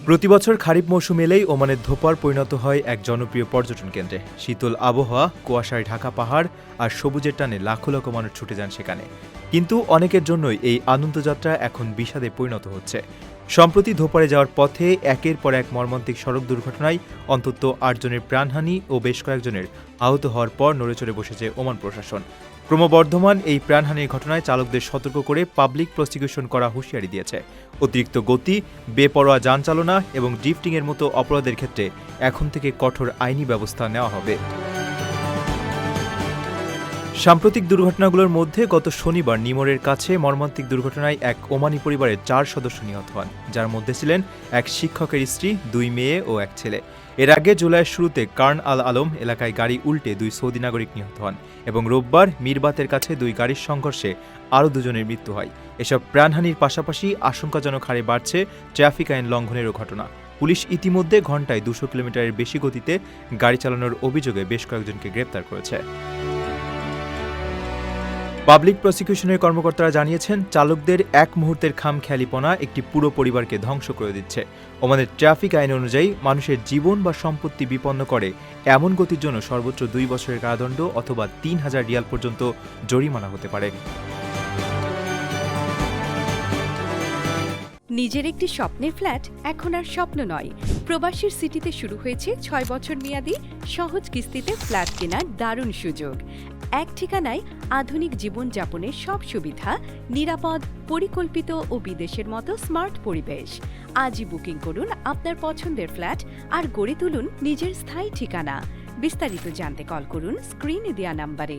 প্রতিবছর খারিফ মৌসুম এলেই ওমানের ধোপার পরিণত হয় এক জনপ্রিয় পর্যটন কেন্দ্রে। শীতল আবহাওয়া, কুয়াশায় ঢাকা পাহাড় আর সবুজের টানে লাখো লাখো মানুষ ছুটে যান সেখানে। কিন্তু অনেকের জন্যই এই আনন্দযাত্রা এখন বিষাদে পরিণত হচ্ছে। সম্প্রতি ধোপারে যাওয়ার পথে একের পর এক মর্মান্তিক সড়ক দুর্ঘটনায় অন্তত ৮ জনের প্রাণহানি ও বেশ কয়েকজনের আহত হওয়ার পর নড়েচড়ে বসেছে ওমান প্রশাসন। ক্রমবর্ধমান এই প্রাণহানির ঘটনায় চালকদের সতর্ক করে পাবলিক প্রসিকিউশন করা হুঁশিয়ারি দিয়েছে। অতিরিক্ত গতি, বেপরোয়া যান চালনা এবং ড্রিফটিংয়ের মতো অপরাধের ক্ষেত্রে এখন থেকে কঠোর আইনি ব্যবস্থা নেওয়া হবে। সাম্প্রতিক দুর্ঘটনাগুলোর মধ্যে গত শনিবার নিমোরের কাছে মর্মান্তিক দুর্ঘটনায় এক ওমানি পরিবারের ৪ সদস্য নিহত হন, যার মধ্যে ছিলেন এক শিক্ষকের স্ত্রী, ২ মেয়ে ও এক ছেলে। এর আগে জুলাইয়ের শুরুতে কার্ন আল আলম এলাকায় গাড়ি উল্টে ২ সৌদি নাগরিক নিহত হন এবং রোববার মিরবাতের কাছে ২ গাড়ির সংঘর্ষে আরও ২ জনের মৃত্যু হয়। এসব প্রাণহানির পাশাপাশি আশঙ্কাজনক হারে বাড়ছে ট্রাফিক আইন লঙ্ঘনেরও ঘটনা। পুলিশ ইতিমধ্যে ঘণ্টায় ২০০ কিলোমিটারের বেশি গতিতে গাড়ি চালানোর অভিযোগে বেশ কয়েকজনকে গ্রেপ্তার করেছে। পাবলিক প্রসিকিউশনের কর্মকর্তারা জানিয়েছেন, চালকদের এক মুহূর্তের খামখেয়ালিপনা একটি পুরো পরিবারকে ধ্বংস করে দিচ্ছে। ওমানের ট্রাফিক আইন অনুযায়ী মানুষের জীবন বা সম্পত্তি বিপন্ন করে এমন গতির জন্য সর্বোচ্চ ২ বছরের কারাদণ্ড অথবা ৩,০০০ রিয়াল পর্যন্ত জরিমানা হতে পারে। নিজের একটি স্বপ্নের ফ্ল্যাট এখন আর স্বপ্ন নয়। প্রবাসীর সিটিতে শুরু হয়েছে ৬ বছর মেয়াদী সহজ কিস্তিতে ফ্ল্যাট কেনার দারুণ সুযোগ। এক ঠিকানায় আধুনিক জীবনযাপনের সব সুবিধা, নিরাপদ, পরিকল্পিত ও বিদেশের মতো স্মার্ট পরিবেশ। আজই বুকিং করুন আপনার পছন্দের ফ্ল্যাট আর গড়ে তুলুন নিজের স্থায়ী ঠিকানা। বিস্তারিত জানতে কল করুন স্ক্রিনে দেওয়া নাম্বারে।